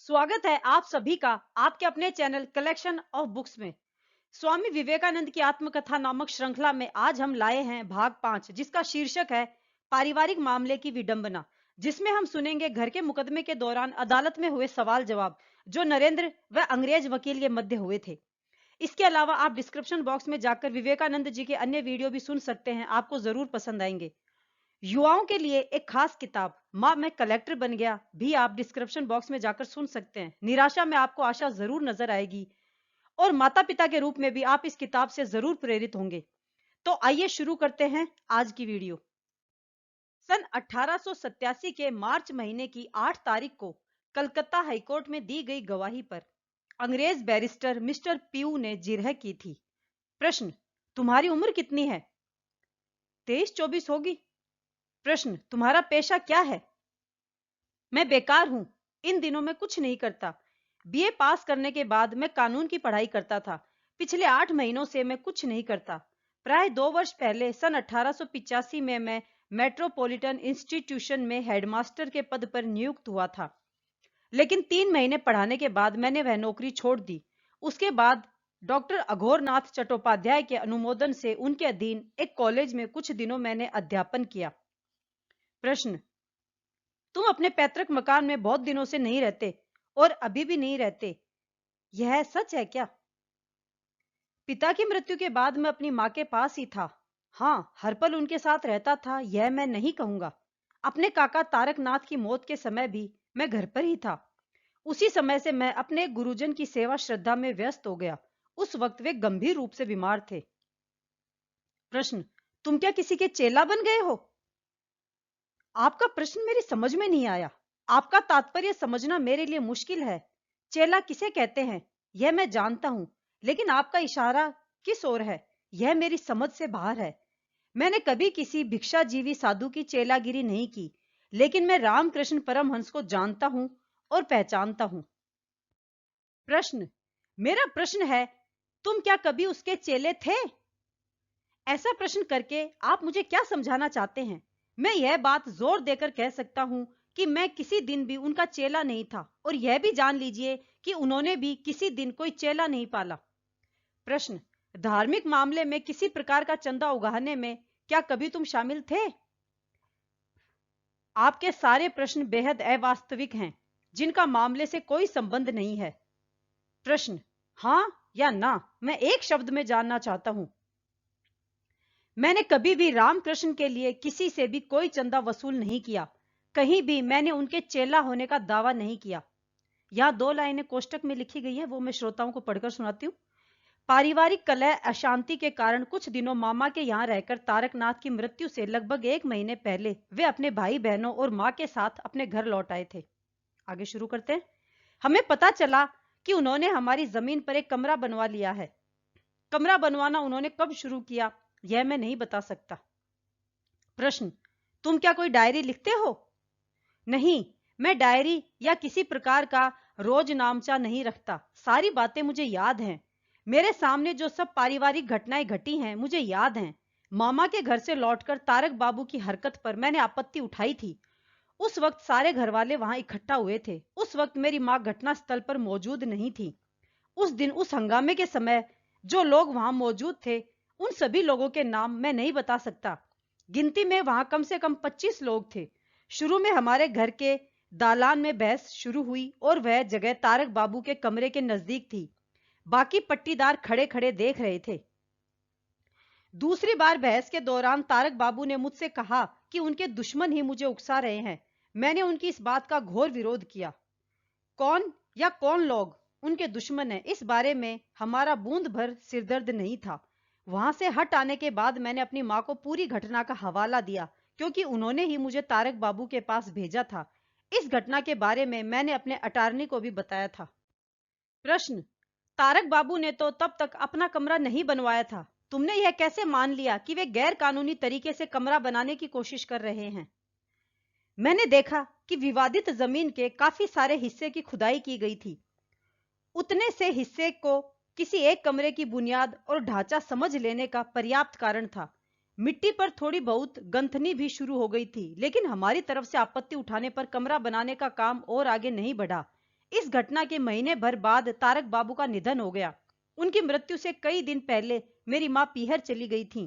स्वागत है आप सभी का आपके अपने चैनल कलेक्शन ऑफ बुक्स में। स्वामी विवेकानंद की आत्मकथा नामक श्रृंखला में आज हम लाए हैं भाग 5, जिसका शीर्षक है पारिवारिक मामले की विडंबना, जिसमें हम सुनेंगे घर के मुकदमे के दौरान अदालत में हुए सवाल जवाब जो नरेंद्र व अंग्रेज वकील के मध्य हुए थे। इसके अलावा आप डिस्क्रिप्शन बॉक्स में जाकर विवेकानंद जी के अन्य वीडियो भी सुन सकते हैं, आपको जरूर पसंद आएंगे। युवाओं के लिए एक खास किताब माँ मैं कलेक्टर बन गया भी आप डिस्क्रिप्शन बॉक्स में जाकर सुन सकते हैं। निराशा में आपको आशा जरूर नजर आएगी और माता पिता के रूप में भी आप इस किताब से जरूर प्रेरित होंगे। तो आइए शुरू करते हैं आज की वीडियो। सन 1887 के मार्च महीने की 8 तारीख को कलकत्ता हाईकोर्ट में दी गई गवाही पर अंग्रेज बैरिस्टर मिस्टर पीयू ने जिरह की थी। प्रश्न, तुम्हारी उम्र कितनी है? 23-24 होगी। प्रश्न, तुम्हारा पेशा क्या है? मैं बेकार हूं, इन दिनों में कुछ नहीं करता। बीए पास करने के बाद मैं कानून की पढ़ाई करता था। पिछले 8 महीनों से मैं कुछ नहीं करता। प्राय 2 वर्ष पहले सन 1885 में मैं मेट्रोपॉलिटन इंस्टीट्यूशन में हेडमास्टर के पद पर नियुक्त हुआ था, लेकिन 3 महीने पढ़ाने के बाद मैंने वह नौकरी छोड़ दी। उसके बाद डॉक्टर अघोरनाथ चट्टोपाध्याय के अनुमोदन से उनके अधीन एक कॉलेज में कुछ दिनों मैंने अध्यापन किया। प्रश्न, तुम अपने पैतृक मकान में बहुत दिनों से नहीं रहते और अभी भी नहीं रहते, यह सच है क्या? पिता की मृत्यु के बाद मैं अपनी माँ के पास ही था। हाँ, हर पल उनके साथ रहता था, यह मैं नहीं कहूंगा। अपने काका तारकनाथ की मौत के समय भी मैं घर पर ही था। उसी समय से मैं अपने गुरुजन की सेवा श्रद्धा में व्यस्त हो गया। उस वक्त वे गंभीर रूप से बीमार थे। प्रश्न, तुम क्या किसी के चेला बन गए हो? आपका प्रश्न मेरी समझ में नहीं आया। आपका तात्पर्य समझना मेरे लिए मुश्किल है। चेला किसे कहते हैं यह मैं जानता हूं, लेकिन आपका इशारा किस ओर है यह मेरी समझ से बाहर है। मैंने कभी किसी भिक्षाजीवी साधु की चेलागिरी नहीं की, लेकिन मैं रामकृष्ण परमहंस को जानता हूं और पहचानता हूं। प्रश्न, मेरा प्रश्न है, तुम क्या कभी उसके चेले थे? ऐसा प्रश्न करके आप मुझे क्या समझाना चाहते हैं? मैं यह बात जोर देकर कह सकता हूं कि मैं किसी दिन भी उनका चेला नहीं था, और यह भी जान लीजिए कि उन्होंने भी किसी दिन कोई चेला नहीं पाला। प्रश्न, धार्मिक मामले में किसी प्रकार का चंदा उगाहने में क्या कभी तुम शामिल थे? आपके सारे प्रश्न बेहद अवास्तविक हैं, जिनका मामले से कोई संबंध नहीं है। प्रश्न, हां या ना, मैं एक शब्द में जानना चाहता हूं। मैंने कभी भी रामकृष्ण के लिए किसी से भी कोई चंदा वसूल नहीं किया। कहीं भी मैंने उनके चेला होने का दावा नहीं किया। यहाँ 2 लाइनें कोष्टक में लिखी गई है, वो मैं श्रोताओं को पढ़कर सुनाती हूँ। पारिवारिक कलह अशांति के कारण कुछ दिनों मामा के यहाँ रहकर तारकनाथ की मृत्यु से लगभग 1 महीने पहले वे अपने भाई बहनों और माँ के साथ अपने घर लौट आए थे। आगे शुरू करते हैं। हमें पता चला कि उन्होंने हमारी जमीन पर एक कमरा बनवा लिया है। कमरा बनवाना उन्होंने कब शुरू किया यह मैं नहीं बता सकता। प्रश्न, तुम क्या कोई डायरी लिखते हो? नहीं, मैं डायरी या किसी प्रकार का रोजनामचा नहीं रखता। सारी बातें मुझे याद हैं। मेरे सामने जो सब पारिवारिक घटनाएं घटी हैं मुझे याद हैं। मामा के घर से लौटकर तारक बाबू की हरकत पर मैंने आपत्ति उठाई थी। उस वक्त सारे घर वाले वहां इकट्ठा हुए थे। उस वक्त मेरी माँ घटना स्थल पर मौजूद नहीं थी। उस दिन उस हंगामे के समय जो लोग वहां मौजूद थे, उन सभी लोगों के नाम मैं नहीं बता सकता। गिनती में वहां कम से कम 25 लोग थे। शुरू में हमारे घर के दालान में बहस शुरू हुई और वह जगह तारक बाबू के कमरे के नजदीक थी। बाकी पट्टीदार खड़े खड़े देख रहे थे। दूसरी बार बहस के दौरान तारक बाबू ने मुझसे कहा कि उनके दुश्मन ही मुझे उकसा रहे हैं। मैंने उनकी इस बात का घोर विरोध किया। कौन या कौन लोग उनके दुश्मन हैं, इस बारे में हमारा बूंद भर सिरदर्द नहीं था। वहां से हट आने के बाद मैंने अपनी माँ को पूरी घटना का हवाला दिया, क्योंकि उन्होंने ही मुझे तारक बाबू के पास भेजा था। इस घटना के बारे में मैंने अपने अटॉर्नी को भी बताया था। प्रश्न, तारक बाबू ने तो तब तक अपना कमरा नहीं बनवाया था। तुमने यह कैसे मान लिया कि वे गैर कानूनी तरीके से कमरा बनाने की कोशिश कर रहे हैं? मैंने देखा कि विवादित जमीन के काफी सारे हिस्से की खुदाई की गई थी। उतने से हिस्से को किसी एक कमरे की बुनियाद और ढांचा समझ लेने का पर्याप्त कारण था। मिट्टी पर थोड़ी बहुत गंथनी भी शुरू हो गई थी, लेकिन हमारी तरफ से आपत्ति उठाने पर कमरा बनाने का काम और आगे नहीं बढ़ा। इस घटना के महीने भर बाद तारक बाबू का निधन हो गया। उनकी मृत्यु से कई दिन पहले मेरी माँ पीहर चली गई थी।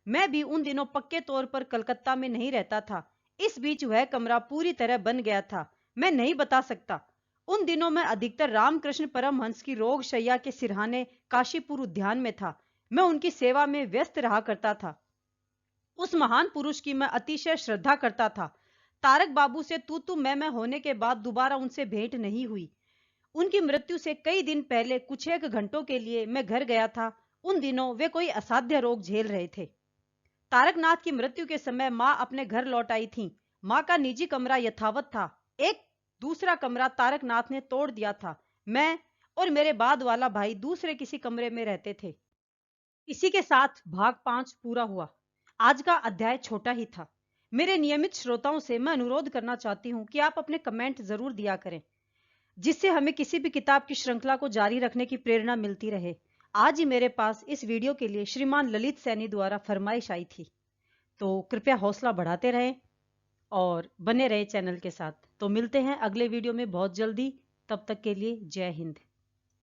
मैं भी उन दिनों पक्के तौर पर कलकत्ता में नहीं रहता था। इस बीच वह कमरा पूरी तरह बन गया था। मैं नहीं बता सकता। उन दिनों मैं अधिकतर रामकृष्ण परमहंस की रोग शैया के सिरहाने काशीपुर उद्यान में था। मैं उनकी सेवा में व्यस्त रहा करता था। उस महान पुरुष की मैं अतिशय श्रद्धा करता था। तारक बाबू से तू मैं होने के बाद दोबारा उनसे भेंट नहीं हुई। उनकी मृत्यु से कई दिन पहले कुछ एक घंटों के लिए मैं घर गया था। उन दिनों वे कोई असाध्य रोग झेल रहे थे। तारकनाथ की मृत्यु के समय माँ अपने घर लौट आई थी। माँ का निजी कमरा यथावत था। एक दूसरा कमरा तारकनाथ ने तोड़ दिया था। मैं और मेरे बाद वाला भाई दूसरे किसी कमरे में रहते थे। इसी के साथ भाग 5 पूरा हुआ। आज का अध्याय छोटा ही था। मेरे नियमित श्रोताओं से मैं अनुरोध करना चाहती हूँ कि आप अपने कमेंट जरूर दिया करें, जिससे हमें किसी भी किताब की श्रृंखला को जारी रखने की प्रेरणा मिलती रहे। आज ही मेरे पास इस वीडियो के लिए श्रीमान ललित सैनी द्वारा फरमाइश आई थी, तो कृपया हौसला बढ़ाते रहें और बने रहे चैनल के साथ। तो मिलते हैं अगले वीडियो में बहुत जल्दी। तब तक के लिए जय हिंद।